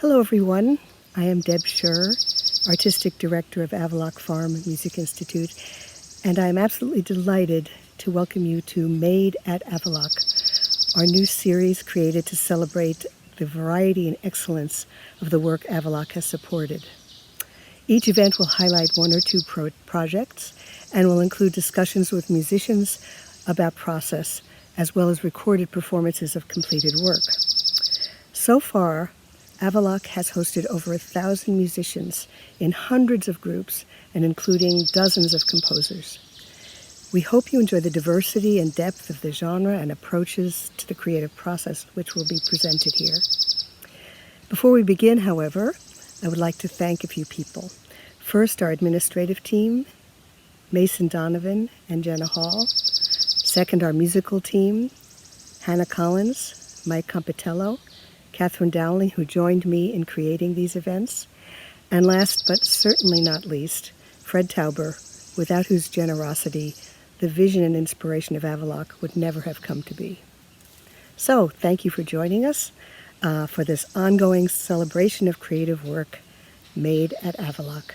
Hello, everyone. I am Deb Scher, Artistic Director of Avaloch Farm Music Institute, and I am absolutely delighted to welcome you to Made at Avaloch, our new series created to celebrate the variety and excellence of the work Avaloch has supported. Each event will highlight one or two projects and will include discussions with musicians about process, as well as recorded performances of completed work. So far, Avaloch has hosted over 1,000 musicians in hundreds of groups and including dozens of composers. We hope you enjoy the diversity and depth of the genre and approaches to the creative process which will be presented here. Before we begin, however, I would like to thank a few people. First, our administrative team, Mason Donovan and Jenna Hall. Second, our musical team, Hannah Collins, Mike Compitello, Catherine Dowling, who joined me in creating these events. And last but certainly not least, Fred Tauber, without whose generosity the vision and inspiration of Avaloch would never have come to be. So thank you for joining us for this ongoing celebration of creative work made at Avaloch.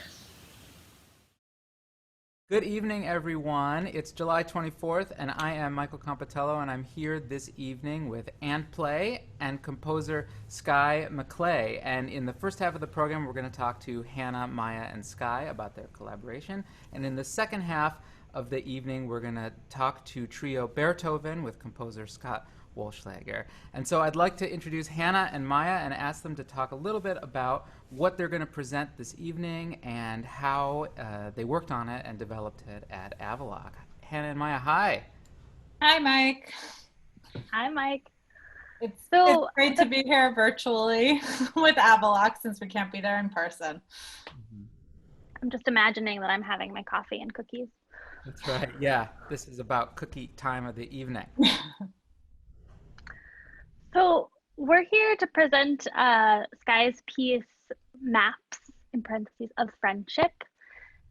Good evening, everyone. It's July 24th, and I am Michael Compitello, and I'm here this evening with andPlay and composer Skye Macklay. And in the first half of the program, we're going to talk to Hannah, Maya, and Skye about their collaboration. And in the second half of the evening, we're going to talk to trio Bearthoven with composer Scott Wollschleger. And so I'd like to introduce Hannah and Maya and ask them to talk a little bit about what they're going to present this evening and how they worked on it and developed it at Avaloch. Hannah and Maya, hi. Hi, Mike. Hi, Mike. It's great to be here virtually with Avaloch since we can't be there in person. I'm just imagining that I'm having my coffee and cookies. That's right. Yeah, this is about cookie time of the evening. So we're here to present Skye's piece, Maps, in parentheses, of Friendship.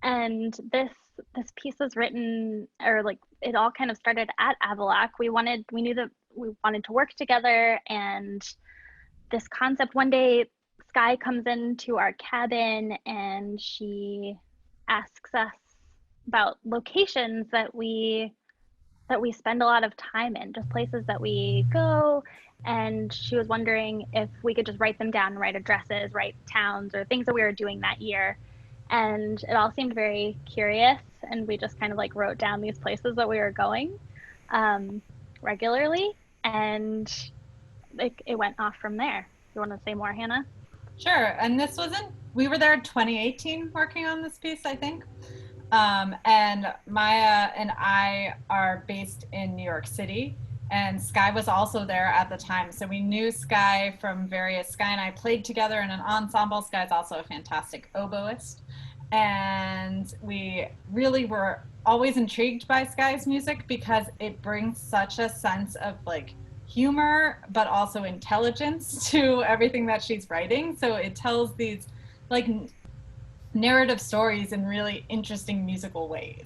And this piece was written, or like it all kind of started at Avaloch. We knew that we wanted to work together, and this concept, one day Skye comes into our cabin and she asks us about locations that we spend a lot of time in, just places that we go. And she was wondering if we could just write them down, write addresses, write towns or things that we were doing that year. And it all seemed very curious, and we just kind of like wrote down these places that we were going regularly, and it went off from there. You want to say more, Hannah? Sure. And we were there in 2018 working on this piece, I think. And Maya and I are based in New York City, and Skye was also there at the time. So we knew Skye from Skye and I played together in an ensemble. Skye's also a fantastic oboist. And we really were always intrigued by Skye's music because it brings such a sense of like humor, but also intelligence to everything that she's writing. So it tells these like narrative stories in really interesting musical ways.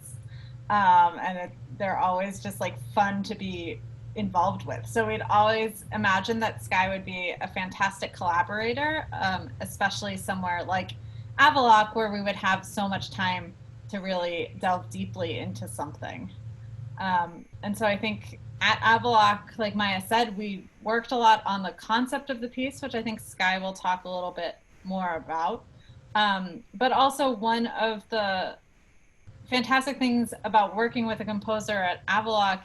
They're always just like fun to be involved with. So we'd always imagined that Skye would be a fantastic collaborator, especially somewhere like Avaloch, where we would have so much time to really delve deeply into something. And so I think at Avaloch, like Maya said, we worked a lot on the concept of the piece, which I think Skye will talk a little bit more about. But also one of the fantastic things about working with a composer at Avaloch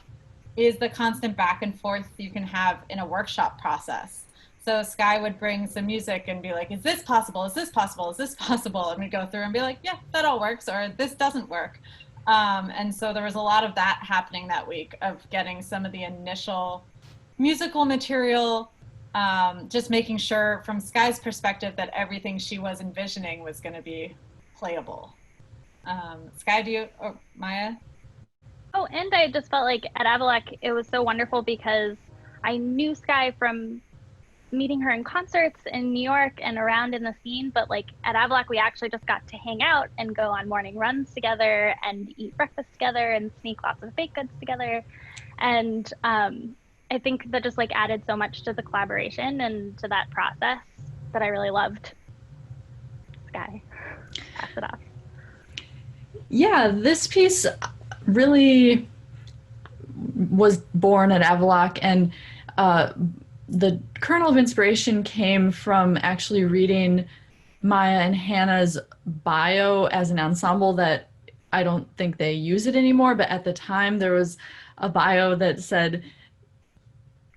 is the constant back and forth you can have in a workshop process. So Skye would bring some music and be like, is this possible? Is this possible? Is this possible? And we'd go through and be like, yeah, that all works, or this doesn't work. And so there was a lot of that happening that week, of getting some of the initial musical material, just making sure from Skye's perspective that everything she was envisioning was going to be playable. Skye, or Maya? Oh, and I just felt like at Avaloch, it was so wonderful because I knew Skye from meeting her in concerts in New York and around in the scene, but like at Avaloch, we actually just got to hang out and go on morning runs together and eat breakfast together and sneak lots of baked goods together. And I think that just like added so much to the collaboration and to that process. that I really loved. Sky, pass it off. Yeah, this piece really was born at Avaloch, and the kernel of inspiration came from actually reading Maya and Hannah's bio as an ensemble. That I don't think they use it anymore, but at the time there was a bio that said,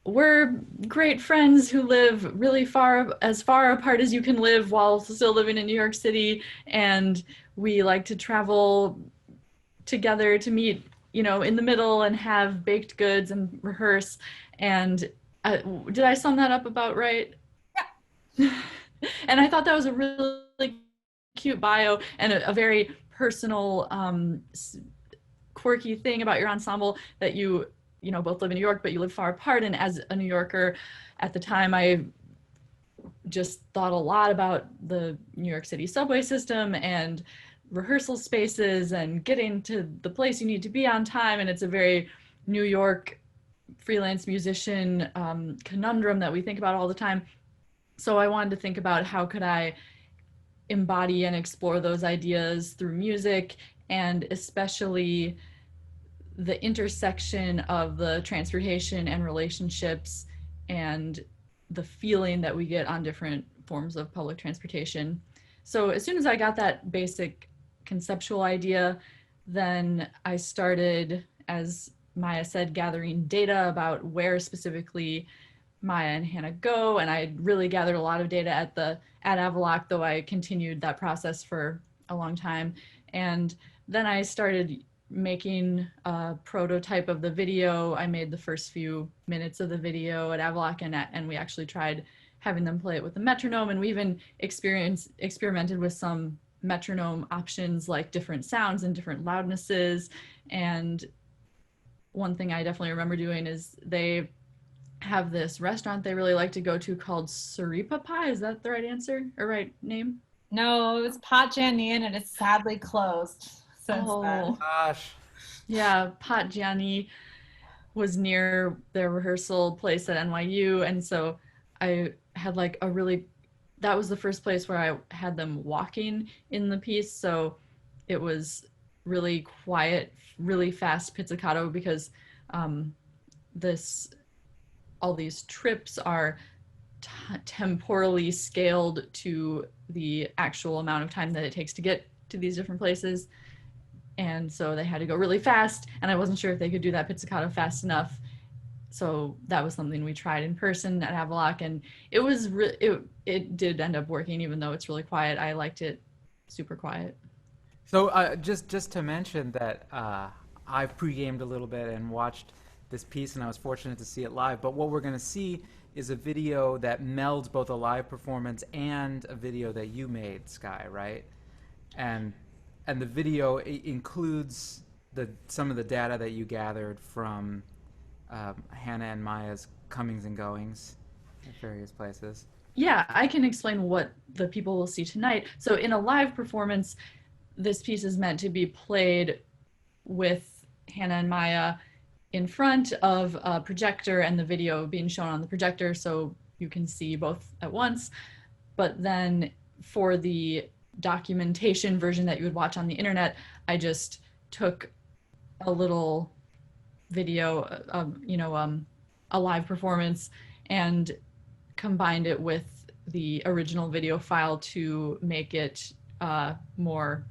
we're great friends who live really far apart as you can live while still living in New York City, and we like to travel together to meet, in the middle and have baked goods and rehearse. And did I sum that up about right? Yeah. And I thought that was a really cute bio and a very personal, quirky thing about your ensemble, that you both live in New York, but you live far apart. And as a New Yorker at the time, I just thought a lot about the New York City subway system and rehearsal spaces and getting to the place you need to be on time. And it's a very New York freelance musician conundrum that we think about all the time. So I wanted to think about how could I embody and explore those ideas through music, and especially the intersection of the transportation and relationships and the feeling that we get on different forms of public transportation. So as soon as I got that basic conceptual idea, then I started, as Maya said, gathering data about where specifically Maya and Hannah go. And I really gathered a lot of data at Avaloch, though I continued that process for a long time. And then I started making a prototype of the video. I made the first few minutes of the video at Avaloch, and we actually tried having them play it with the metronome. And we even experimented with some metronome options, like different sounds and different loudnesses. And one thing I definitely remember doing is they have this restaurant they really like to go to called Saripa Pie. Is that the right answer or right name? No, it was Pot Gianni, and it's sadly closed since then. Gosh. Yeah, Pot Gianni was near their rehearsal place at NYU, and so I had like that was the first place where I had them walking in the piece, so it was really quiet, really fast pizzicato, because all these trips are temporally scaled to the actual amount of time that it takes to get to these different places. And so they had to go really fast, and I wasn't sure if they could do that pizzicato fast enough. So that was something we tried in person at Avaloch, and it did end up working, even though it's really quiet. I liked it super quiet. So just to mention that I pre-gamed a little bit and watched this piece, and I was fortunate to see it live. But what we're going to see is a video that melds both a live performance and a video that you made, Sky, right? And the video includes some of the data that you gathered from Hannah and Maya's comings and goings at various places. Yeah, I can explain what the people will see tonight. So in a live performance, this piece is meant to be played with Hannah and Maya in front of a projector, and the video being shown on the projector so you can see both at once. But then for the documentation version that you would watch on the internet, I just took a little video, a live performance, and combined it with the original video file to make it more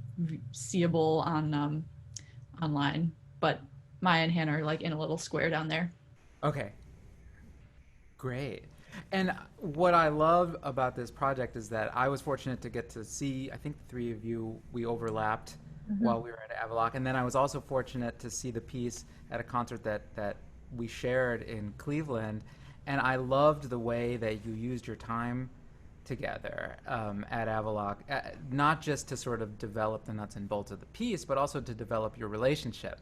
seeable on online. But Maya and Hannah are like in a little square down there. Okay. Great. And what I love about this project is that I was fortunate to get to see, I think the three of you, we overlapped while we were at Avaloch. And then I was also fortunate to see the piece at a concert that we shared in Cleveland. And I loved the way that you used your time together at Avaloch, not just to sort of develop the nuts and bolts of the piece, but also to develop your relationship.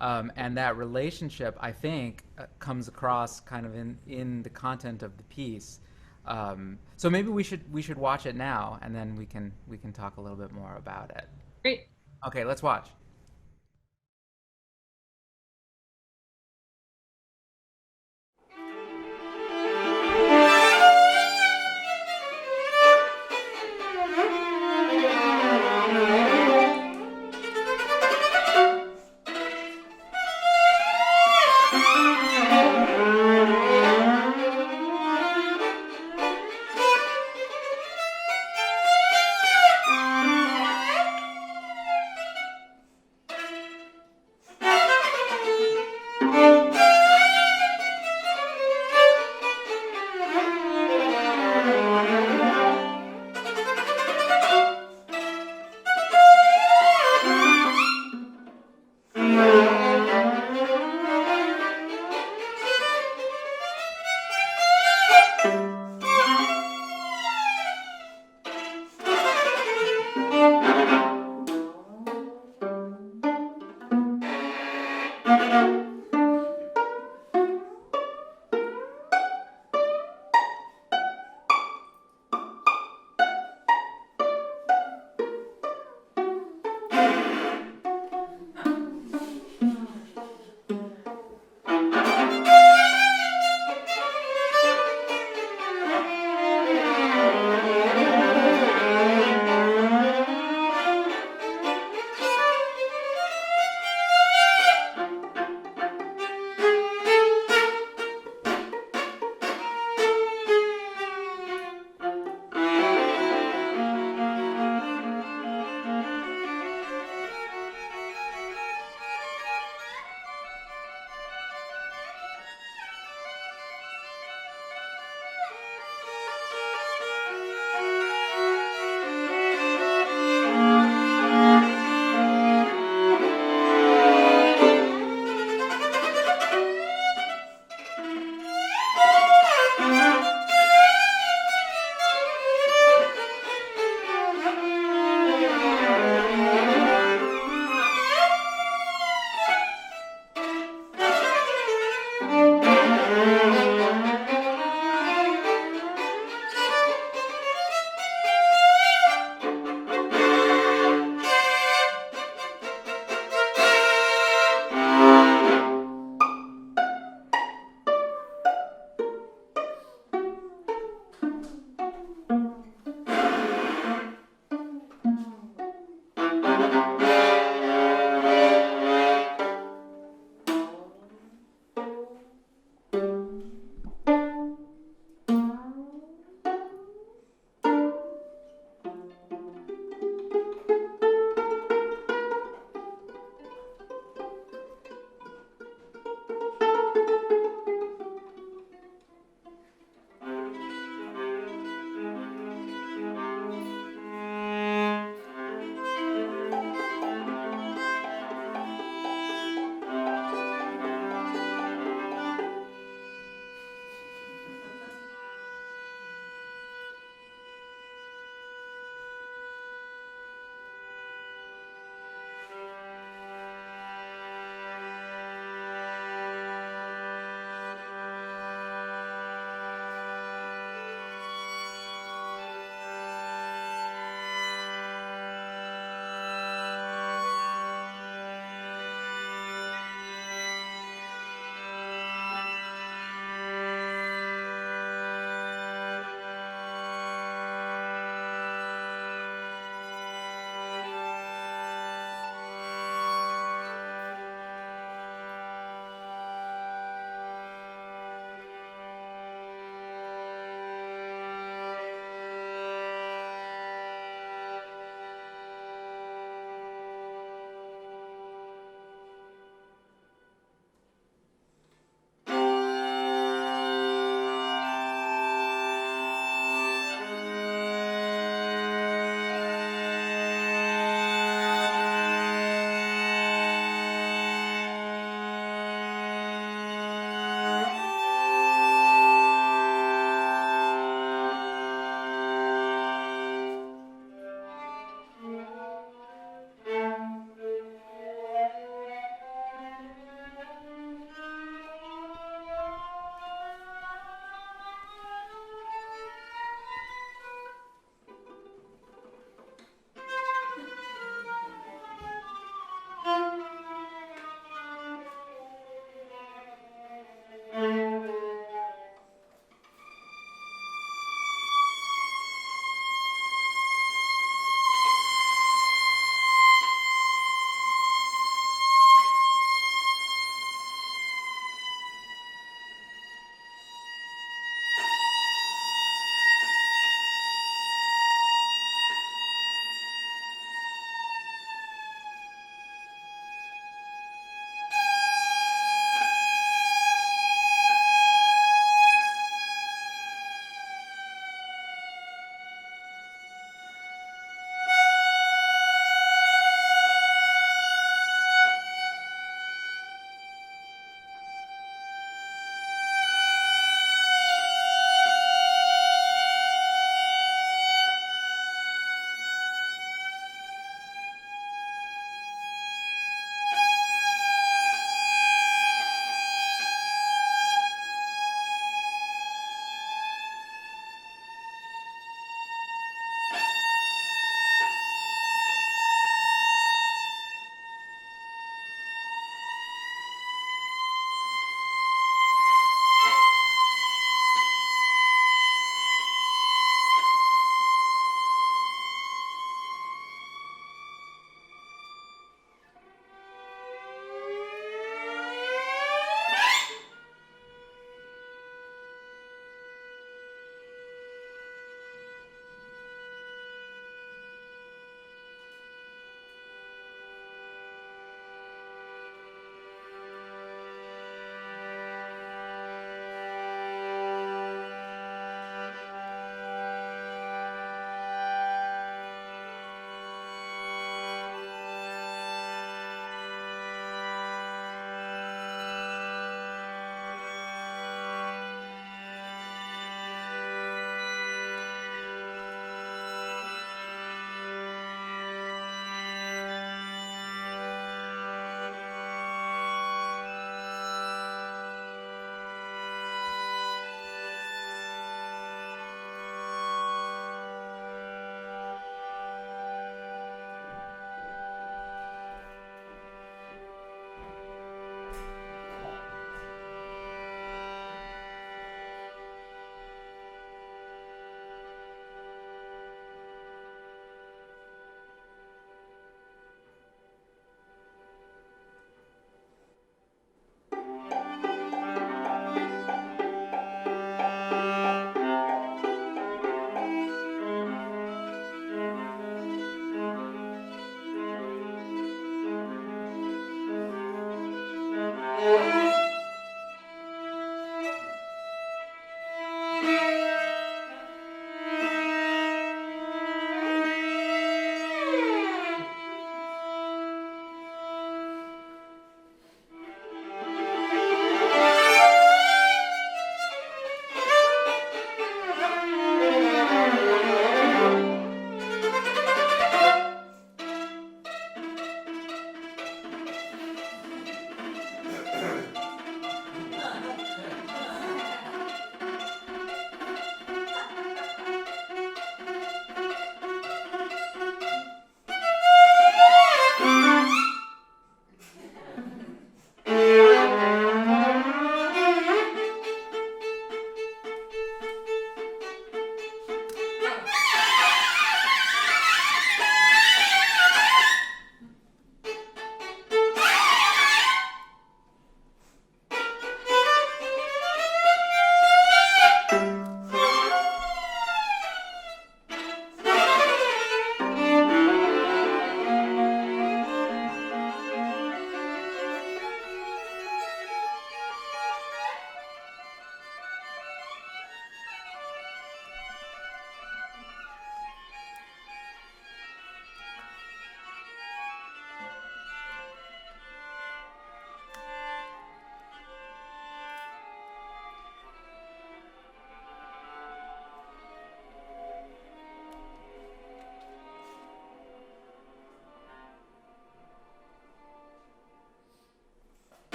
And that relationship, I think, comes across kind of in the content of the piece. So maybe we should watch it now, and then we can talk a little bit more about it. Great. Okay, let's watch.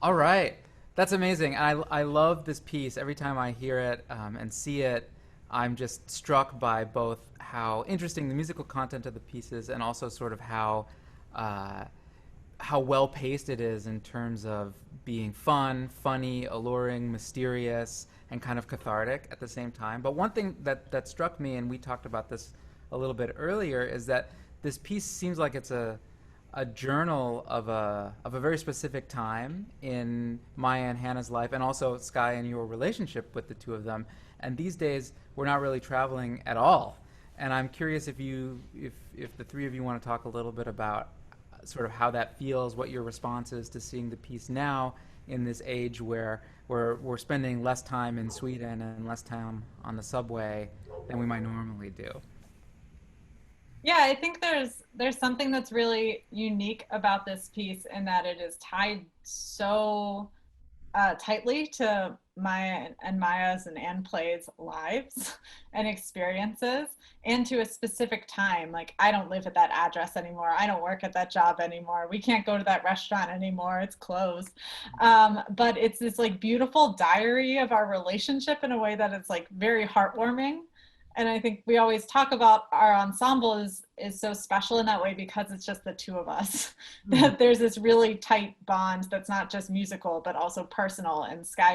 All right. That's amazing. I love this piece. Every time I hear it and see it, I'm just struck by both how interesting the musical content of the piece is and also sort of how well paced it is in terms of being fun, funny, alluring, mysterious, and kind of cathartic at the same time. But one thing that struck me, and we talked about this a little bit earlier, is that this piece seems like it's a journal of a very specific time in Maya and Hannah's life, and also Sky and your relationship with the two of them. And these days, we're not really traveling at all. And I'm curious if the three of you want to talk a little bit about sort of how that feels, what your response is to seeing the piece now in this age where we're spending less time in Sweden and less time on the subway than we might normally do. Yeah, I think there's something that's really unique about this piece in that it is tied so tightly to Maya and Maya's and andPlay's lives and experiences, and to a specific time. Like, I don't live at that address anymore. I don't work at that job anymore. We can't go to that restaurant anymore. It's closed. But it's this like beautiful diary of our relationship in a way that it's like very heartwarming and I think we always talk about our ensemble is so special in that way because it's just the two of us. That there's this really tight bond that's not just musical but also personal, and Sky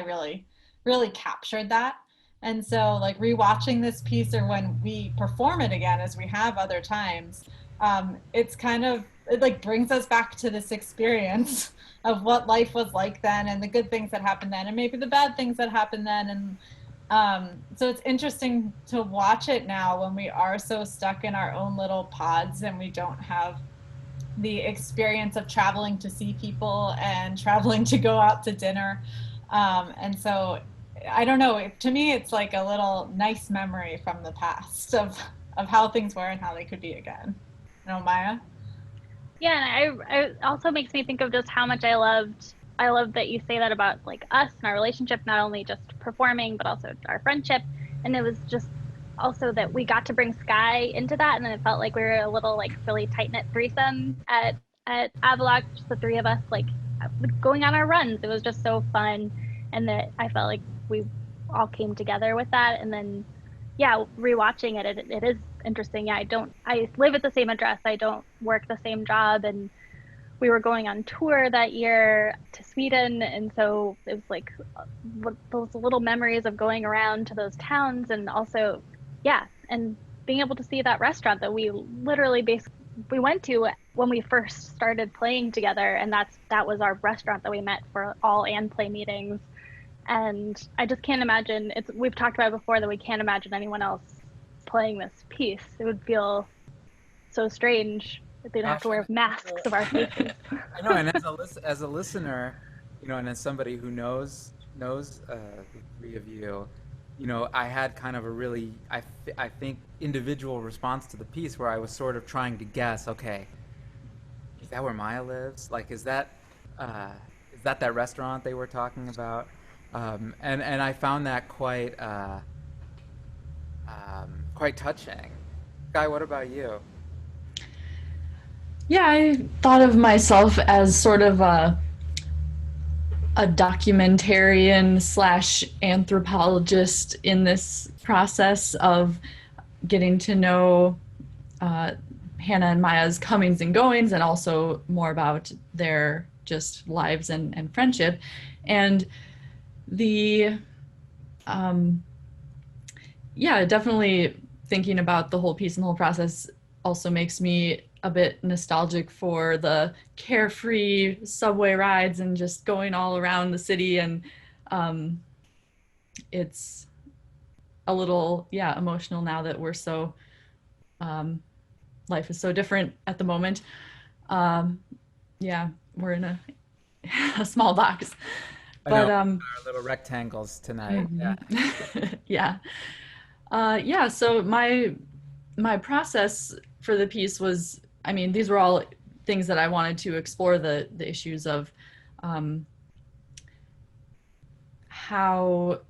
really captured that. And so like rewatching this piece, or when we perform it again, as we have other times, it's kind of, it like brings us back to this experience of what life was like then, and the good things that happened then, and maybe the bad things that happened then. And so it's interesting to watch it now when we are so stuck in our own little pods and we don't have the experience of traveling to see people and traveling to go out to dinner. And so I don't know, to me it's like a little nice memory from the past of how things were and how they could be again. You know, Maya? Yeah, and it also makes me think of just how much I love that you say that about like us and our relationship, not only just performing but also our friendship. And it was just also that we got to bring Sky into that, and then it felt like we were a little like really tight-knit threesome at Avaloch, just the three of us like going on our runs. It was just so fun, and that I felt like we all came together with that. And then yeah, rewatching it is interesting. Yeah, I live at the same address, I don't work the same job, and we were going on tour that year to Sweden, and so it was like those little memories of going around to those towns, and also, yeah, and being able to see that restaurant that we literally we went to when we first started playing together, and that was our restaurant that we met for all andPlay meetings. And I just can't imagine, we've talked about it before, that we can't imagine anyone else playing this piece. It would feel so strange. They'd have to wear masks of our faces. I know, and as a listener, you know, and as somebody who knows the three of you, you know, I had kind of a really, I think, individual response to the piece where I was sort of trying to guess, okay, is that where Maya lives? Like, is that restaurant they were talking about? And I found that quite touching. Guy, what about you? Yeah, I thought of myself as sort of a documentarian slash anthropologist in this process of getting to know Hannah and Maya's comings and goings, and also more about their just lives and friendship. And definitely thinking about the whole piece and the whole process also makes me a bit nostalgic for the carefree subway rides and just going all around the city. And it's a little, emotional now that we're so, life is so different at the moment. We're in a small box. But our little rectangles tonight. Mm-hmm. Yeah. So my process for the piece was, I mean, these were all things that I wanted to explore, the issues of how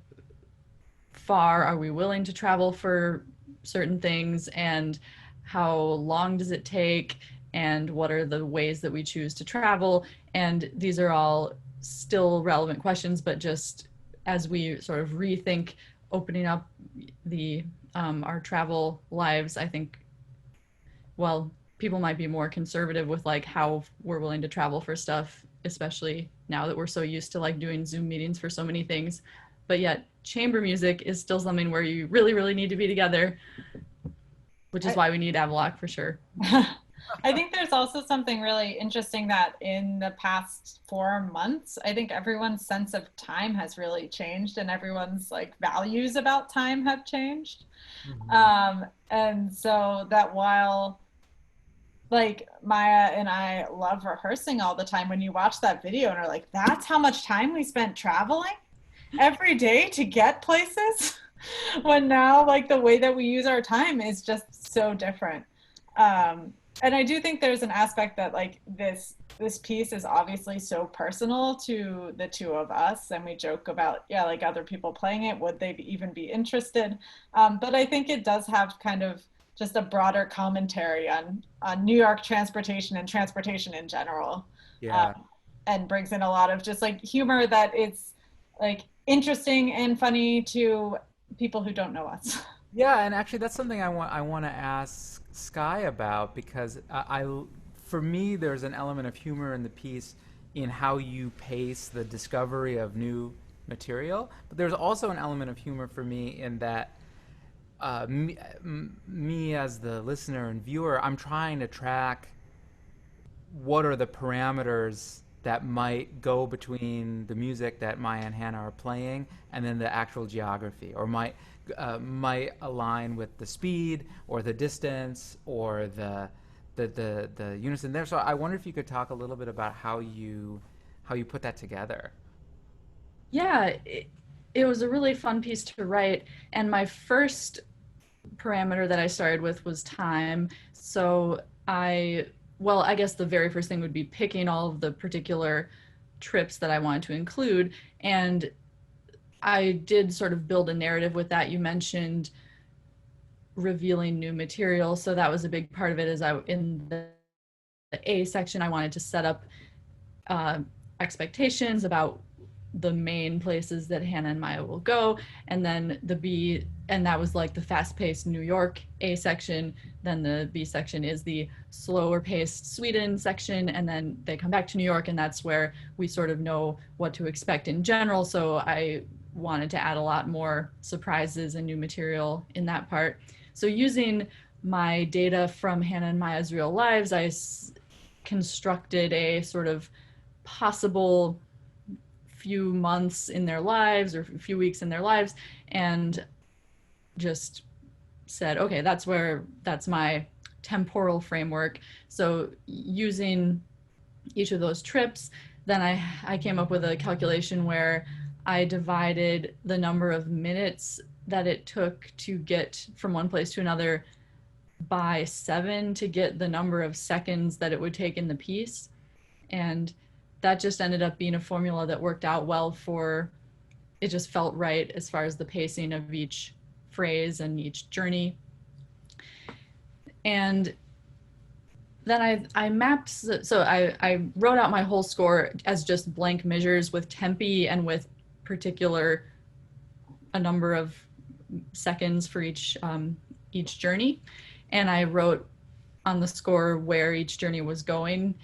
far are we willing to travel for certain things, and how long does it take, and what are the ways that we choose to travel. And these are all still relevant questions, but just as we sort of rethink opening up the our travel lives, I think, well, people might be more conservative with like how we're willing to travel for stuff, especially now that we're so used to like doing Zoom meetings for so many things. But yet chamber music is still something where you really, really need to be together, which is why we need Avaloch for sure. I think there's also something really interesting that in the past 4 months, I think everyone's sense of time has really changed, and everyone's like values about time have changed. Mm-hmm. And so that while like Maya and I love rehearsing all the time, when you watch that video and are like, that's how much time we spent traveling every day to get places. When now like the way that we use our time is just so different. And I do think there's an aspect that like this piece is obviously so personal to the two of us, and we joke about, like other people playing it, would they even be interested? But I think it does have kind of just a broader commentary on New York transportation and transportation in general. And brings in a lot of just like humor that it's like interesting and funny to people who don't know us. Yeah, and actually, that's something I want to ask Sky about because for me, there's an element of humor in the piece in how you pace the discovery of new material, but there's also an element of humor for me in that me as the listener and viewer, I'm trying to track what are the parameters that might go between the music that Maya and Hannah are playing and then the actual geography, or might align with the speed or the distance or the unison there. So I wonder if you could talk a little bit about how you put that together. Yeah, it was a really fun piece to write. And my first parameter that I started with was time. So I guess the very first thing would be picking all of the particular trips that I wanted to include. And I did sort of build a narrative with that. You mentioned revealing new material. So that was a big part of it. In the A section, I wanted to set up uh, expectations about the main places that Hannah and Maya will go, and then the B, and that was like the fast-paced New York A section. Then the B section is the slower-paced Sweden section, and then they come back to New York, and that's where we sort of know what to expect in general. So I wanted to add a lot more surprises and new material in that part. So using my data from Hannah and Maya's real lives, I constructed a sort of possible few months in their lives or a few weeks in their lives, and just said, okay, that's my temporal framework. So using each of those trips, then I came up with a calculation where I divided the number of minutes that it took to get from one place to another by 7 to get the number of seconds that it would take in the piece. And that just ended up being a formula that worked out well for, it just felt right as far as the pacing of each phrase and each journey. And then I mapped, so I wrote out my whole score as just blank measures with tempi and with particular, a number of seconds for each journey. And I wrote on the score where each journey was going,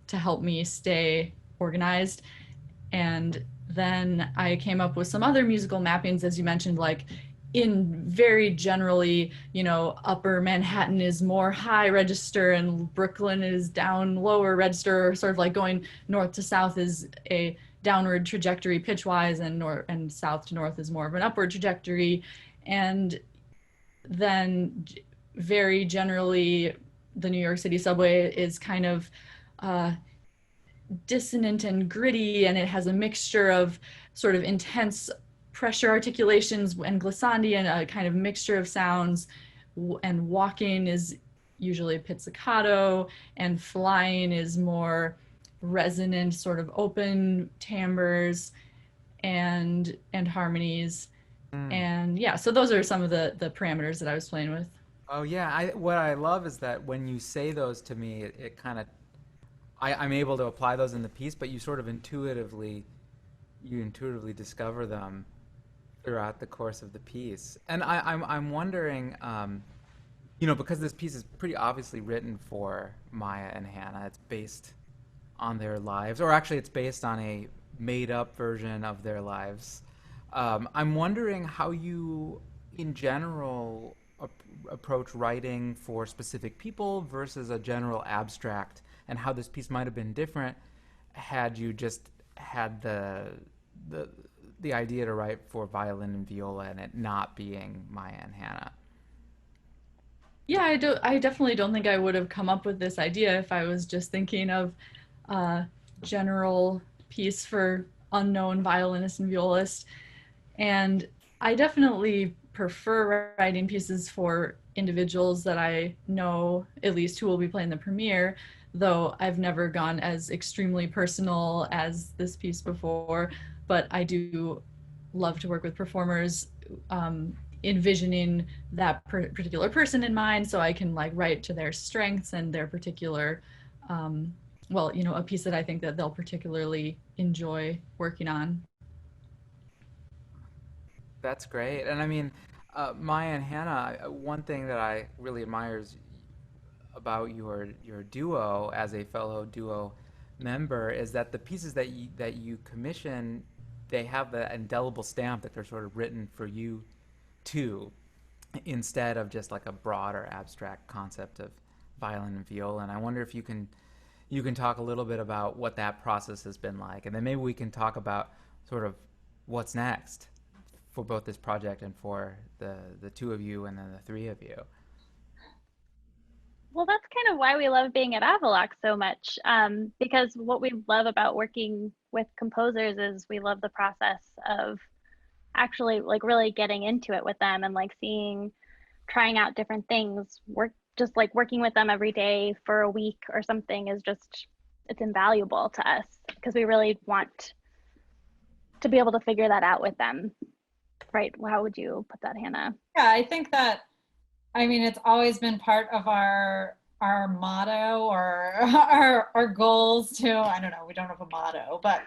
to help me stay organized. And then I came up with some other musical mappings, as you mentioned, like in very generally, upper Manhattan is more high register and Brooklyn is down lower register, sort of like going north to south is a downward trajectory pitch-wise, and south to north is more of an upward trajectory. And then very generally, the New York City subway is kind of dissonant and gritty, and it has a mixture of sort of intense pressure articulations and glissandi and a kind of mixture of sounds. And walking is usually pizzicato, and flying is more resonant, sort of open timbres and harmonies. Mm. And yeah, so those are some of the parameters that I was playing with. Oh yeah, what I love is that when you say those to me, it kind of I'm able to apply those in the piece, but you intuitively discover them throughout the course of the piece. And I'm wondering, because this piece is pretty obviously written for Maya and Hannah. It's based on their lives, or actually, it's based on a made-up version of their lives. I'm wondering how you, in general, approach writing for specific people versus a general abstract, and how this piece might have been different had you just had the idea to write for violin and viola and it not being Maya and Hannah. Yeah, I definitely don't think I would have come up with this idea if I was just thinking of a general piece for unknown violinists and violists. And I definitely prefer writing pieces for individuals that I know, at least who will be playing the premiere, though I've never gone as extremely personal as this piece before. But I do love to work with performers, envisioning that particular person in mind, so I can like write to their strengths and their particular, a piece that I think that they'll particularly enjoy working on. That's great. And I mean, Maya and Hannah, one thing that I really admire is about your duo as a fellow duo member is that the pieces that you commission, they have the indelible stamp that they're sort of written for you too, instead of just like a broader abstract concept of violin and viola. And I wonder if you can talk a little bit about what that process has been like, and then maybe we can talk about sort of what's next for both this project and for the two of you and then the three of you. Well, that's kind of why we love being at Avaloch so much, because what we love about working with composers is we love the process of actually like really getting into it with them and like seeing, trying out different things, just like working with them every day for a week or something is just, it's invaluable to us because we really want to be able to figure that out with them. Right? How would you put that, Hannah? Yeah, I think that, I mean, it's always been part of our motto or our goals too. I don't know, we don't have a motto, but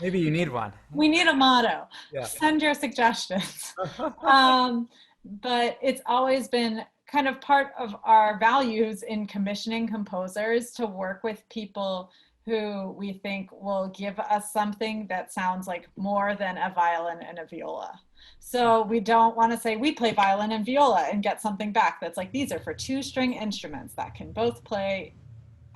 Maybe you need one. we need a motto. Yeah. Send your suggestions. But it's always been kind of part of our values in commissioning composers to work with people who we think will give us something that sounds like more than a violin and a viola. So we don't want to say we play violin and viola and get something back that's like, these are for two-string instruments that can both play,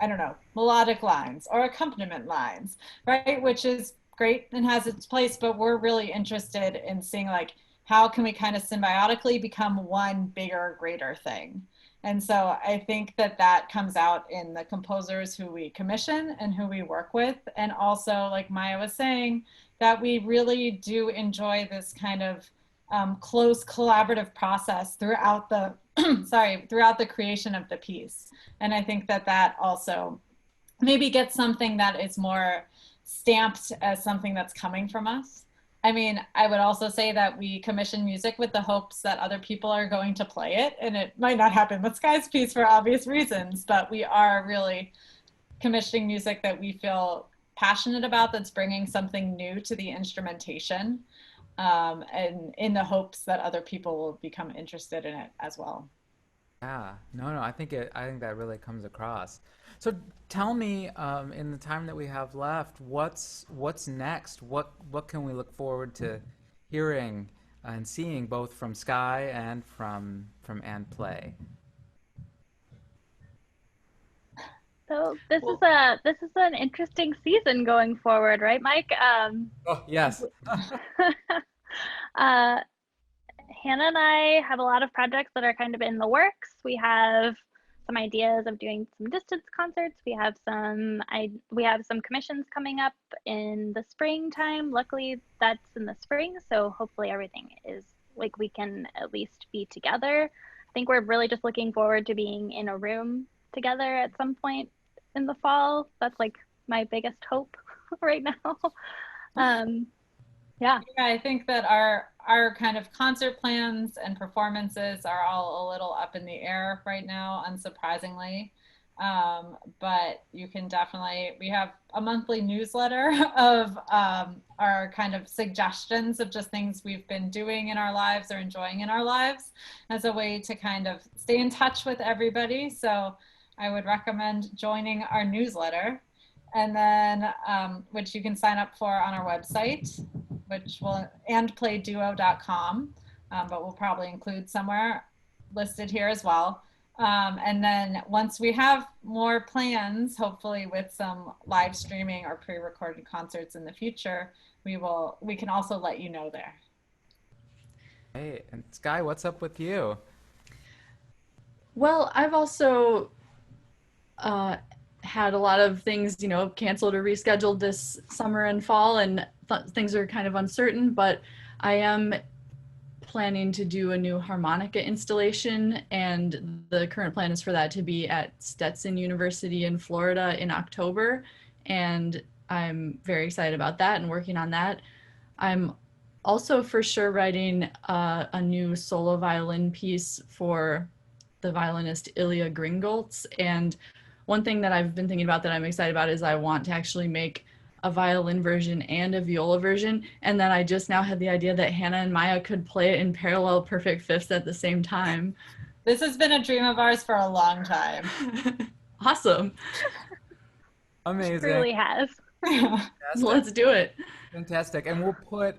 I don't know, melodic lines or accompaniment lines, right? Which is great and has its place, but we're really interested in seeing like, how can we kind of symbiotically become one bigger, greater thing? And so I think that that comes out in the composers who we commission and who we work with. And also, like Maya was saying, that we really do enjoy this kind of close collaborative process throughout the, throughout the creation of the piece. And I think that that also maybe gets something that is more stamped as something that's coming from us. I mean, I would also say that we commission music with the hopes that other people are going to play it, and it might not happen with Sky's piece for obvious reasons, but we are really commissioning music that we feel passionate about, that's bringing something new to the instrumentation, and in the hopes that other people will become interested in it as well. Yeah, no, I think that really comes across. So tell me, in the time that we have left, what's next? What can we look forward to hearing and seeing both from Sky and from andPlay? So this is an interesting season going forward, right, Mike? Oh, yes. Hannah and I have a lot of projects that are kind of in the works. We have some ideas of doing some distance concerts. We have some commissions coming up in the springtime. Luckily, that's in the spring, so hopefully everything is like we can at least be together. I think we're really just looking forward to being in a room together at some point in the fall. That's like my biggest hope right now. Yeah, I think that our kind of concert plans and performances are all a little up in the air right now, unsurprisingly. But you can definitely, we have a monthly newsletter of our kind of suggestions of just things we've been doing in our lives or enjoying in our lives as a way to kind of stay in touch with everybody. So I would recommend joining our newsletter, and then which you can sign up for on our website, which will andplayduo.com, but we'll probably include somewhere listed here as well. And then once we have more plans, hopefully with some live streaming or pre-recorded concerts in the future, we can also let you know there. Hey, and Sky, what's up with you? Well, I've also had a lot of things, canceled or rescheduled this summer and fall, and things are kind of uncertain, but I am planning to do a new harmonica installation, and the current plan is for that to be at Stetson University in Florida in October, and I'm very excited about that and working on that. I'm also for sure writing a new solo violin piece for the violinist Ilya Gringolts, and one thing that I've been thinking about that I'm excited about is I want to actually make a violin version and a viola version. And then I just now had the idea that Hannah and Maya could play it in parallel perfect fifths at the same time. This has been a dream of ours for a long time. Awesome. Amazing. It really has. Let's do it. Fantastic. And we'll put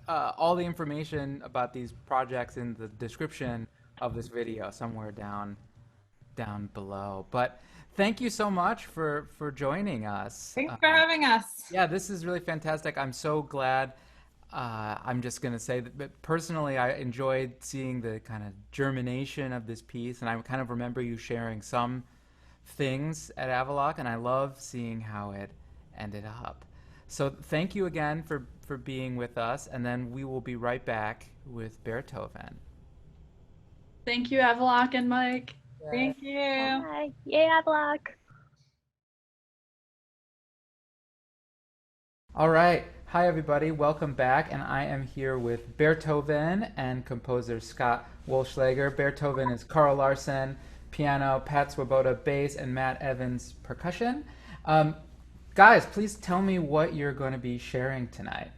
all the information about these projects in the description of this video somewhere down below. But thank you so much for joining us. Thanks for having us. Yeah, this is really fantastic. I'm so glad. I'm just going to say that personally, I enjoyed seeing the kind of germination of this piece, and I kind of remember you sharing some things at Avaloch, and I love seeing how it ended up. So thank you again for being with us, and then we will be right back with Bearthoven. Thank you, Avaloch and Mike. Thank you. Bye. Yay, Avaloch. All right. Hi, everybody. Welcome back. And I am here with Bearthoven and composer Scott Wollschleger. Bearthoven is Karl Larson, piano, Pat Swoboda, bass, and Matt Evans, percussion. Guys, please tell me what you're going to be sharing tonight.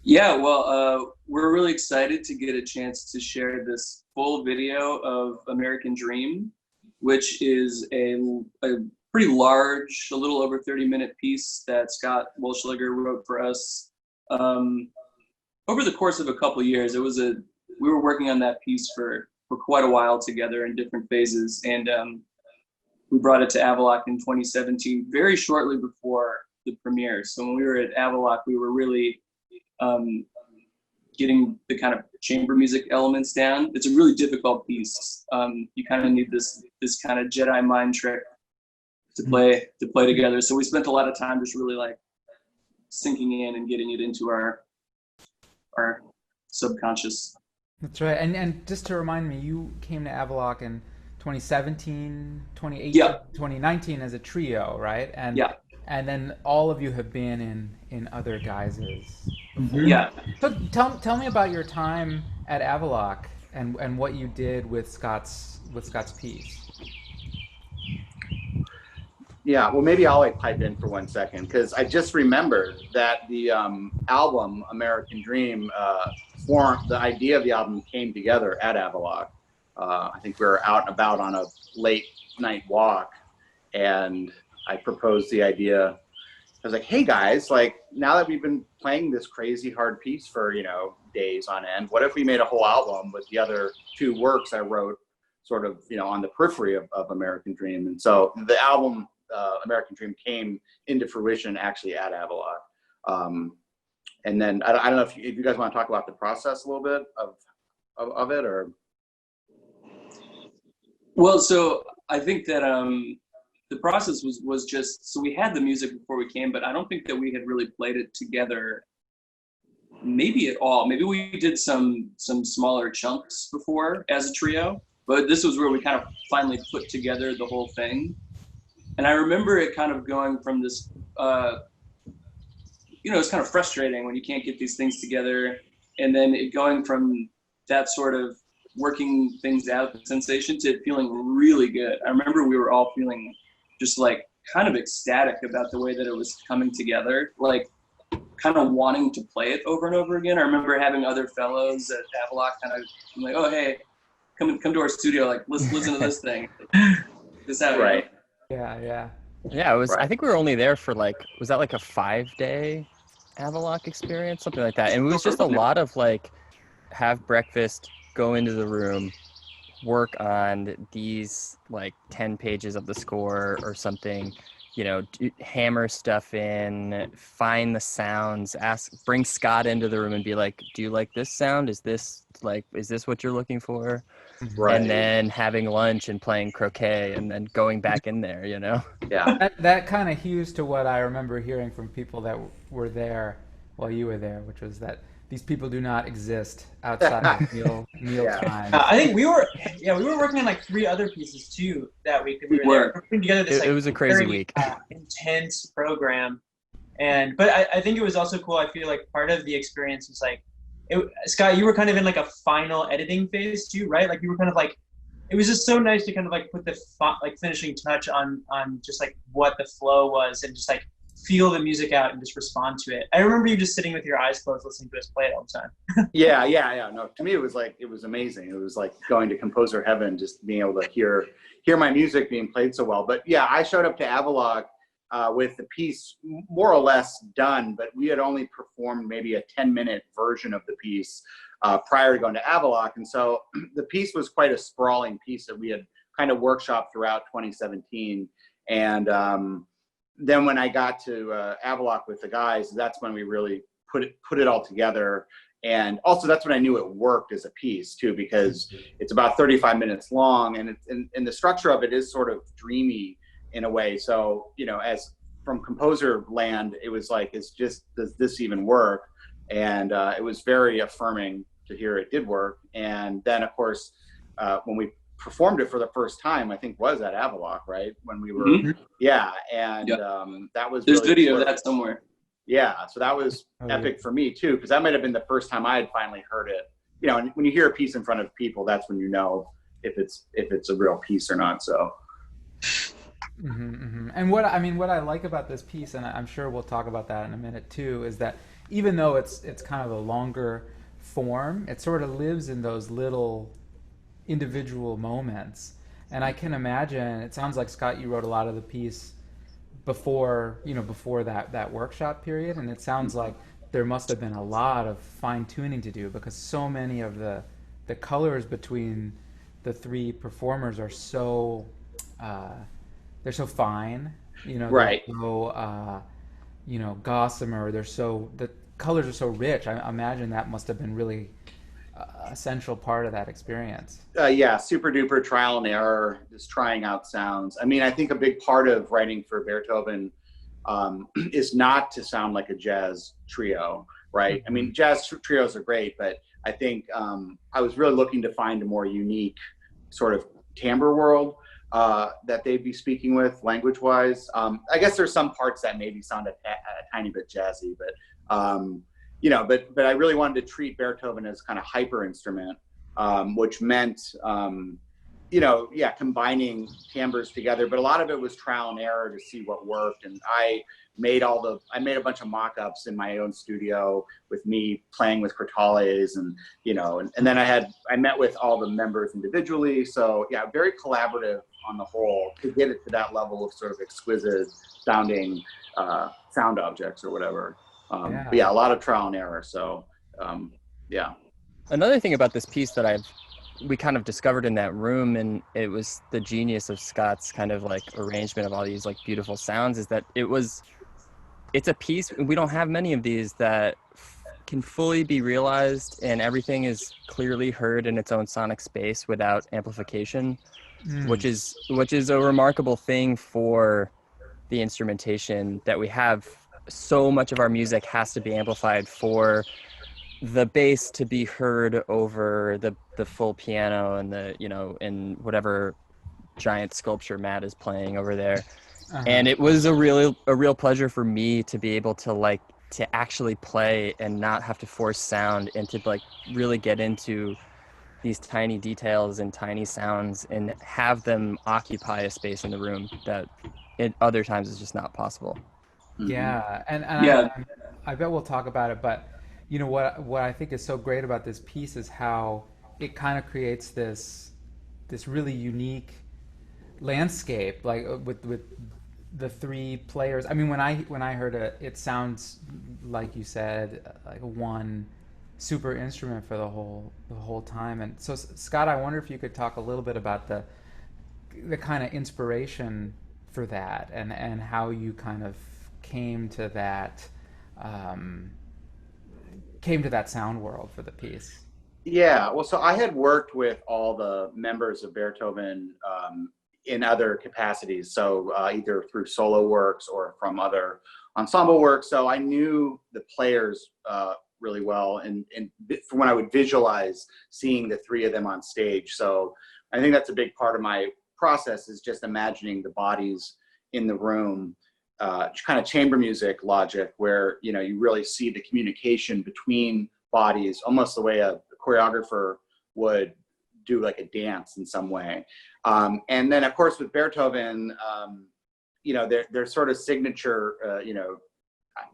Yeah, well, we're really excited to get a chance to share this full video of American Dream, which is a pretty large, a little over 30-minute piece that Scott Wollschleger wrote for us over the course of a couple years. We were working on that piece for quite a while together in different phases, and we brought it to Avaloch in 2017, very shortly before the premiere. So when we were at Avaloch, we were really getting the kind of chamber music elements down. It's a really difficult piece. You kind of need this kind of Jedi mind trick to play together. So we spent a lot of time just really like sinking in and getting it into our subconscious. That's right. And just to remind me, you came to Avaloch in 2017, 2018, Yeah. 2019 as a trio, right? And Yeah. And then all of you have been in other guises. Yeah. So tell me about your time at Avaloch and what you did with Scott's piece. Yeah, well, maybe I'll pipe in for 1 second, because I just remembered that the album American Dream the idea of the album came together at Avaloch. I think we were out and about on a late night walk, and I proposed the idea. I was like, hey guys, like now that we've been playing this crazy hard piece for, days on end, what if we made a whole album with the other two works I wrote sort of, on the periphery of American Dream? And so the album American Dream came into fruition actually at Avaloch. And then I don't know if you guys want to talk about the process a little bit of it, or. Well, so I think that the process was just, so we had the music before we came, but I don't think that we had really played it together maybe at all. Maybe we did some smaller chunks before as a trio, but this was where we kind of finally put together the whole thing. And I remember it kind of going from this, it's kind of frustrating when you can't get these things together, and then it going from that sort of working things out sensation to it feeling really good. I remember we were all feeling just like kind of ecstatic about the way that it was coming together, like kind of wanting to play it over and over again. I remember having other fellows at Avaloch kind of like, oh, hey, come to our studio, like listen to this thing. This out, right. Yeah. Yeah, it was. Right. I think we were only there for was that like a 5-day Avaloch experience, something like that. And it was just a lot of have breakfast, go into the room, work on these 10 pages of the score or something, hammer stuff in, find the sounds, bring Scott into the room and be like, do you like this sound? Is this what you're looking for? Right. And then having lunch and playing croquet and then going back in there, Yeah. That kind of hews to what I remember hearing from people that were there while you were there, which was that these people do not exist outside of meal Yeah. time. I think we were working on 3 other pieces too that week. We were putting together this. It was a crazy very, week. Intense program, but I think it was also cool. I feel like part of the experience was Scott, you were kind of in a final editing phase too, right? You were kind of it was just so nice to kind of put the finishing touch on just what the flow was, and just feel the music out and just respond to it. I remember you just sitting with your eyes closed listening to us play it all the time. Yeah. No, to me, it was amazing. It was like going to composer heaven, just being able to hear my music being played so well. But yeah, I showed up to Avaloch with the piece more or less done, but we had only performed maybe a 10-minute version of the piece prior to going to Avaloch. And so the piece was quite a sprawling piece that we had kind of workshopped throughout 2017. And then when I got to Avaloch with the guys, that's when we really put it all together. And also that's when I knew it worked as a piece too, because it's about 35 minutes long, and and the structure of it is sort of dreamy in a way. So, you know, as from composer land, it was like, does this even work? And it was very affirming to hear it did work. And then of course, when we performed it for the first time, I think was at Avaloch, right? When we were, that was there's really video of that somewhere. Yeah, so that was epic for me too, because that might have been the first time I had finally heard it. You know, and when you hear a piece in front of people, that's when you know if it's a real piece or not. So. And what I like about this piece, and I'm sure we'll talk about that in a minute too, is that even though it's kind of a longer form, it sort of lives in those little individual moments. And I can imagine, it sounds like, Scott, you wrote a lot of the piece before that workshop period, and it sounds like there must have been a lot of fine tuning to do, because so many of the colors between the three performers are so they're so fine, Right. They're so gossamer, the colors are so rich. I imagine that must have been really a central part of that experience. Yeah, super duper trial and error, just trying out sounds. I mean, I think a big part of writing for Bearthoven is not to sound like a jazz trio, right? I mean, jazz trios are great, but I think I was really looking to find a more unique sort of timbre world that they'd be speaking with language-wise. I guess there's some parts that maybe sound a tiny bit jazzy, but but I really wanted to treat Bearthoven as kind of hyper instrument, which meant, combining timbres together. But a lot of it was trial and error to see what worked. And I made a bunch of mock-ups in my own studio with me playing with crotales, and then I met with all the members individually. So yeah, very collaborative on the whole to get it to that level of sort of exquisite sounding sound objects or whatever. But yeah, a lot of trial and error. So, yeah. Another thing about this piece that we kind of discovered in that room, and it was the genius of Scott's kind of like arrangement of all these like beautiful sounds, is that it's a piece, we don't have many of these that can fully be realized and everything is clearly heard in its own sonic space without amplification, which is a remarkable thing for the instrumentation that we have. So much of our music has to be amplified for the bass to be heard over the full piano and and whatever giant sculpture Matt is playing over there. And it was a real pleasure for me to be able to to actually play and not have to force sound, and to really get into these tiny details and tiny sounds and have them occupy a space in the room that at other times is just not possible. Yeah, and I bet we'll talk about it, but what I think is so great about this piece is how it kind of creates this really unique landscape, like with the three players. I mean, when I heard it, it sounds like you said, like one super instrument for the whole time. And so, Scott, I wonder if you could talk a little bit about the kind of inspiration for that, and how you kind of came to that sound world for the piece. Yeah, well, so I had worked with all the members of Bearthoven in other capacities, so either through solo works or from other ensemble work. So I knew the players really well, and when I would visualize seeing the three of them on stage. So I think that's a big part of my process, is just imagining the bodies in the room, kind of chamber music logic, where you really see the communication between bodies, almost the way a choreographer would do like a dance in some way. And then of course with Bearthoven, their sort of signature,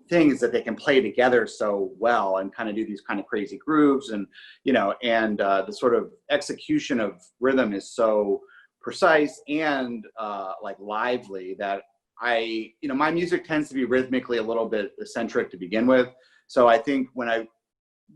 things that they can play together so well and kind of do these kind of crazy grooves, and the sort of execution of rhythm is so precise and like lively that my music tends to be rhythmically a little bit eccentric to begin with. So I think when I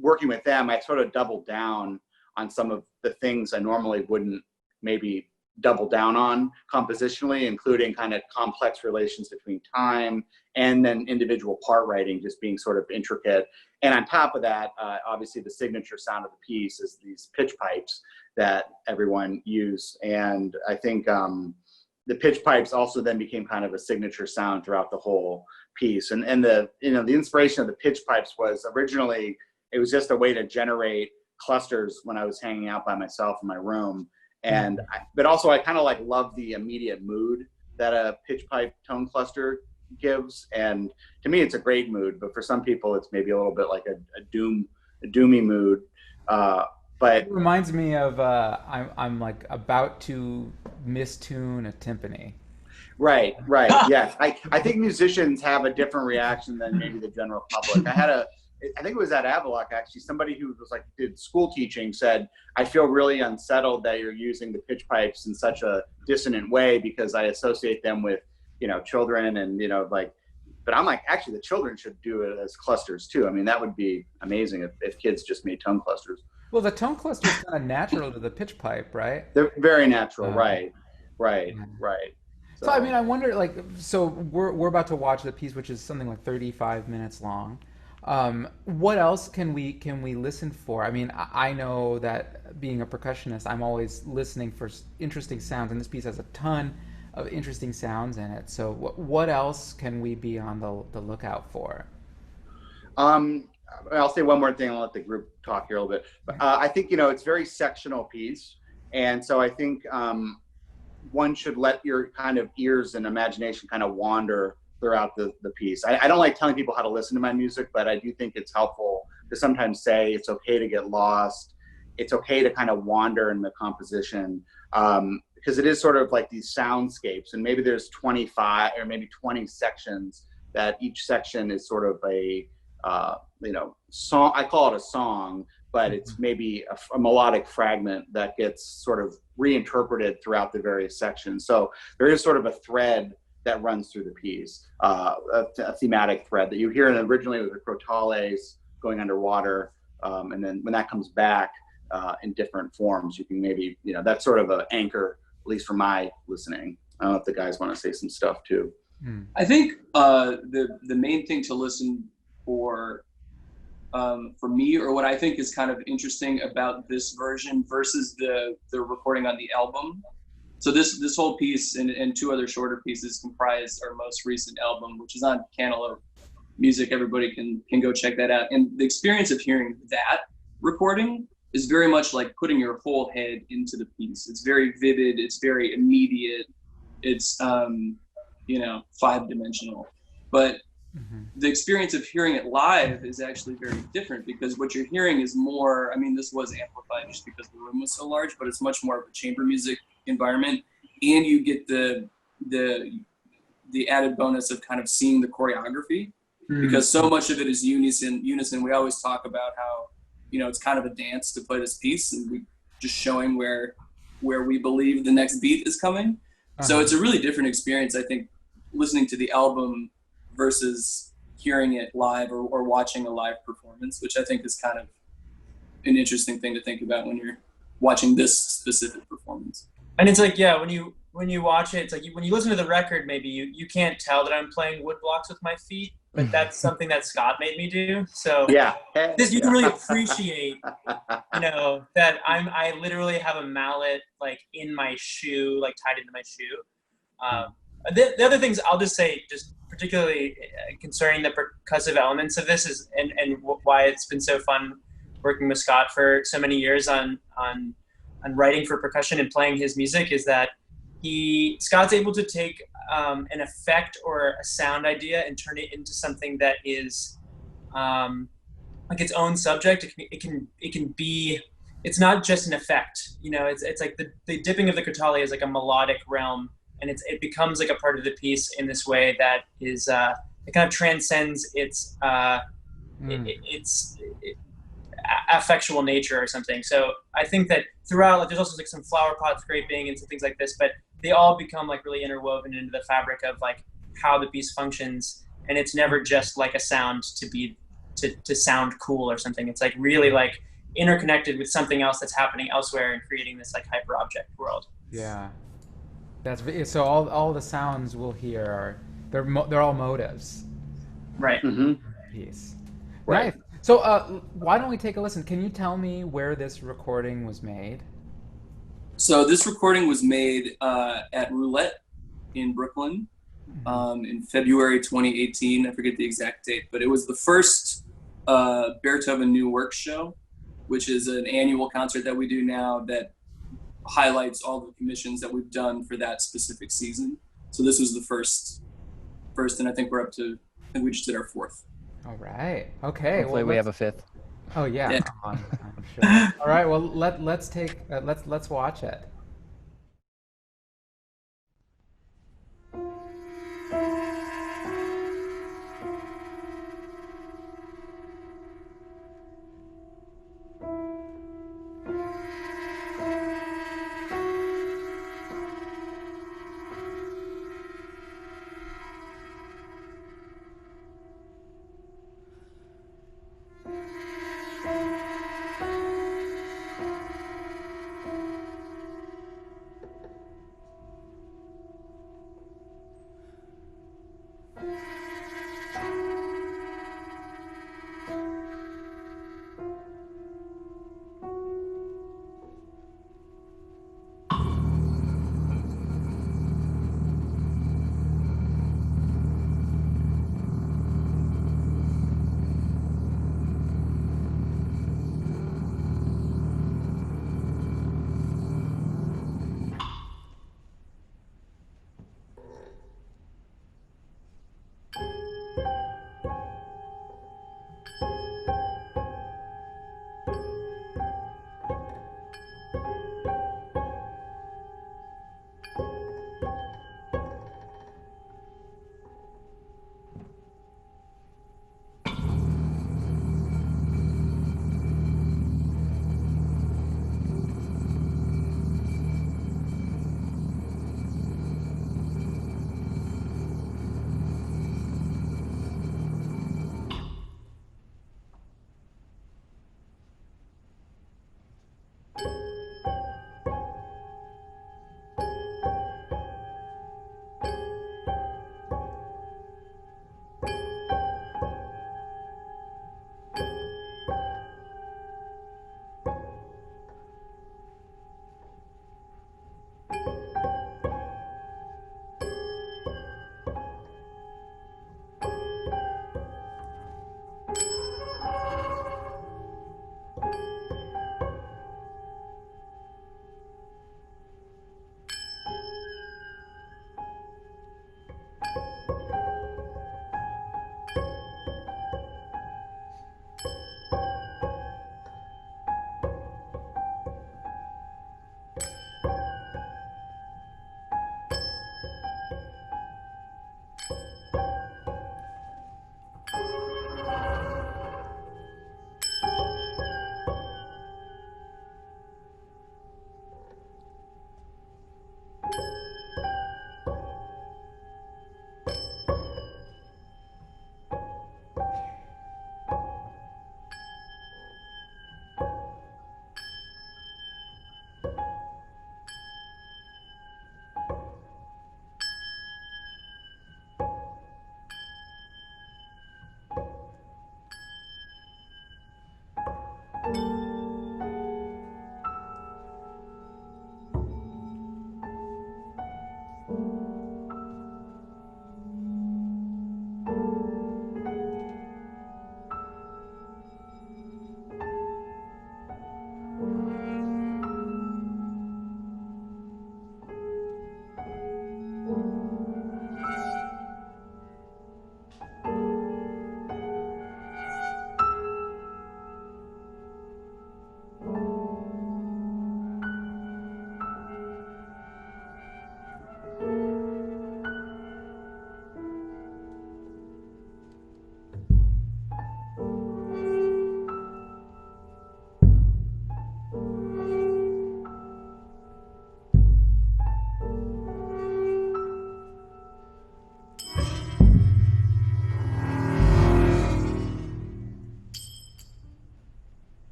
working with them, I sort of doubled down on some of the things I normally wouldn't maybe double down on compositionally, including kind of complex relations between time and then individual part writing just being sort of intricate. And on top of that, obviously the signature sound of the piece is these pitch pipes that everyone use. And I think the pitch pipes also then became kind of a signature sound throughout the whole piece. And the inspiration of the pitch pipes was originally, it was just a way to generate clusters when I was hanging out by myself in my room. And but also I kind of like love the immediate mood that a pitch pipe tone cluster gives. And to me, it's a great mood, but for some people, it's maybe a little bit like a doomy mood. But it reminds me of I'm like about to mistune a timpani. Right. Yes. I think musicians have a different reaction than maybe the general public. I think it was at Avaloch, actually, somebody who was like, did school teaching said, I feel really unsettled that you're using the pitch pipes in such a dissonant way because I associate them with, children and, but I'm like, actually the children should do it as clusters too. I mean, that would be amazing if kids just made tone clusters. Well, the tone cluster is kind of natural to the pitch pipe, right? They're very natural. Right. So I mean, I wonder, so we're about to watch the piece, which is something like 35 minutes long. What else can we listen for? I mean, I know that being a percussionist, I'm always listening for interesting sounds, and this piece has a ton of interesting sounds in it. So what else can we be on the lookout for? I'll say one more thing. I'll let the group talk here a little bit. But, I think, it's a very sectional piece. And so I think one should let your kind of ears and imagination kind of wander throughout the piece. I don't like telling people how to listen to my music, but I do think it's helpful to sometimes say it's okay to get lost. It's okay to kind of wander in the composition, because it is sort of like these soundscapes, and maybe there's 25 or maybe 20 sections that each section is sort of a song. I call it a song, but it's maybe a melodic fragment that gets sort of reinterpreted throughout the various sections. So there is sort of a thread that runs through the piece, a thematic thread that you hear originally with the crotales going underwater, and then when that comes back in different forms, you can maybe, that's sort of an anchor, at least for my listening. I don't know if the guys want to say some stuff too. I think the main thing to listen for me, or what I think is kind of interesting about this version versus the recording on the album. So this whole piece and two other shorter pieces comprise our most recent album, which is on Cantaloupe Music. Everybody can go check that out. And the experience of hearing that recording is very much like putting your whole head into the piece. It's very vivid. It's very immediate. It's 5-dimensional. But the experience of hearing it live is actually very different, because what you're hearing is more, I mean, this was amplified just because the room was so large, but it's much more of a chamber music environment, and you get the added bonus of kind of seeing the choreography, because so much of it is unison. We always talk about how, it's kind of a dance to play this piece, and we just showing where we believe the next beat is coming. So it's a really different experience, I think, listening to the album versus hearing it live or watching a live performance, which I think is kind of an interesting thing to think about when you're watching this specific performance. And it's like, yeah, when you watch it, it's like when you listen to the record, maybe you can't tell that I'm playing wood blocks with my feet, but that's something that Scott made me do. So yeah, you can really appreciate, that I literally have a mallet like in my shoe, like tied into my shoe. The other things I'll just say, just particularly concerning the percussive elements of this is, and why it's been so fun working with Scott for so many years on writing for percussion and playing his music, is that Scott's able to take an effect or a sound idea and turn it into something that is like its own subject. It can be, it's not just an effect, it's like the dipping of the crotale is like a melodic realm and it becomes like a part of the piece in this way that is it kind of transcends its affectual nature or something. So I think that throughout, like, there's also like some flower pot scraping and some things like this, but they all become like really interwoven into the fabric of like how the piece functions, and it's never just like a sound to sound cool or something. It's like really like interconnected with something else that's happening elsewhere and creating this like hyper object world. Yeah. So all the sounds we'll hear are they're all motives. Right. Piece. Right. Nice. So why don't we take a listen? Can you tell me where this recording was made? So this recording was made at Roulette in Brooklyn in February 2018. I forget the exact date, but it was the first Bearthoven New Works show, which is an annual concert that we do now that highlights all the commissions that we've done for that specific season. So this was the first, and I think we're up to, I think we just did our fourth. All right. Okay. Hopefully we have a fifth. Oh yeah. Yeah. I'm sure. All right. Well, let's watch it.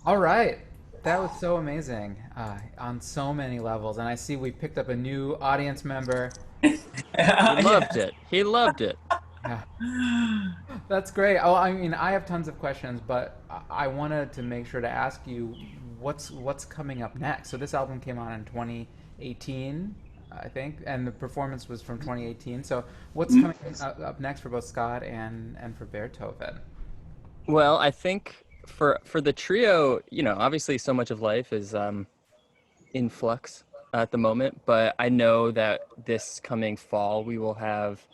All right. That was so amazing on so many levels. And I see we picked up a new audience member. He loved it. He loved it. Yeah. That's great. Oh, I mean, I have tons of questions, but I wanted to make sure to ask you what's coming up next. So this album came out in 2018, I think, and the performance was from 2018. So what's coming up next for both Scott and for Bearthoven? Well, I think for the trio, obviously so much of life is in flux at the moment, but I know that this coming fall we will have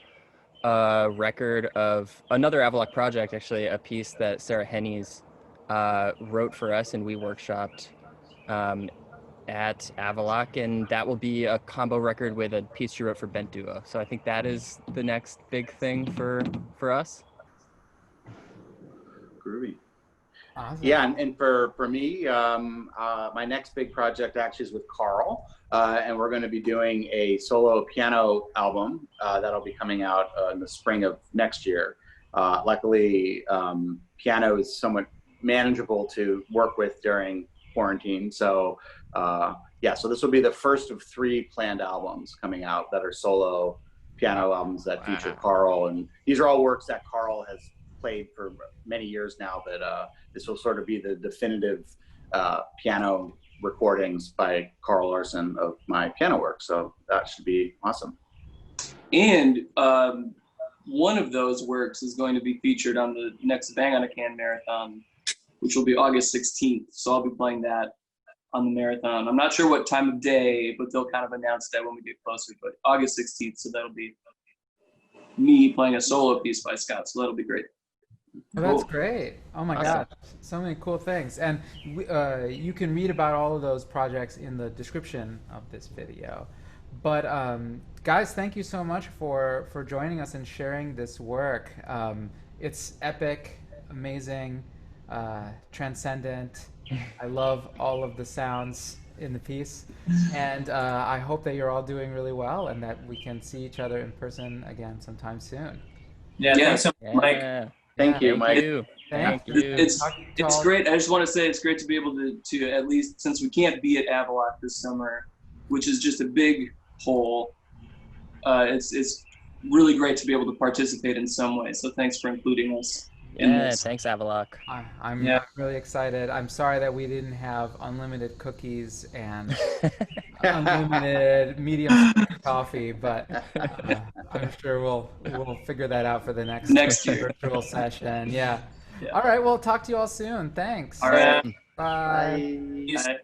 a record of another Avaloch project, actually a piece that Sarah Hennies wrote for us and we workshopped at Avaloch, and that will be a combo record with a piece she wrote for Bent Duo. So I think that is the next big thing for us. Groovy. Awesome. Yeah, and for me, my next big project actually is with Karl, and we're going to be doing a solo piano album that'll be coming out in the spring of next year. Luckily, piano is somewhat manageable to work with during quarantine, so so this will be the first of 3 planned albums coming out that are solo piano albums that feature Karl, and these are all works that Karl has played for many years now, but this will sort of be the definitive piano recordings by Karl Larson of my piano work. So that should be awesome. And one of those works is going to be featured on the next Bang on a Can marathon, which will be August 16th. So I'll be playing that on the marathon. I'm not sure what time of day, but they'll kind of announce that when we get closer, but August 16th. So that'll be me playing a solo piece by Scott. So that'll be great. Oh, that's great. Oh my gosh, so many cool things. And you can read about all of those projects in the description of this video. But guys, thank you so much for joining us and sharing this work. It's epic, amazing, transcendent. I love all of the sounds in the piece, and I hope that you're all doing really well and that we can see each other in person again sometime soon. Yeah, thanks so much, Mike. Thank you, Thank Mike. you. Thank Thank you. you. It's great. I just want to say it's great to be able to at least, since we can't be at Avaloch this summer, which is just a big hole. It's really great to be able to participate in some way. So thanks for including us in Yeah, this. thanks, Avaloch. I'm really excited. I'm sorry that we didn't have unlimited cookies and unlimited medium coffee, but I'm sure we'll figure that out for the next year. virtual session. Yeah. All right. Well, talk to you all soon. Thanks. All right. Bye. Bye. Bye.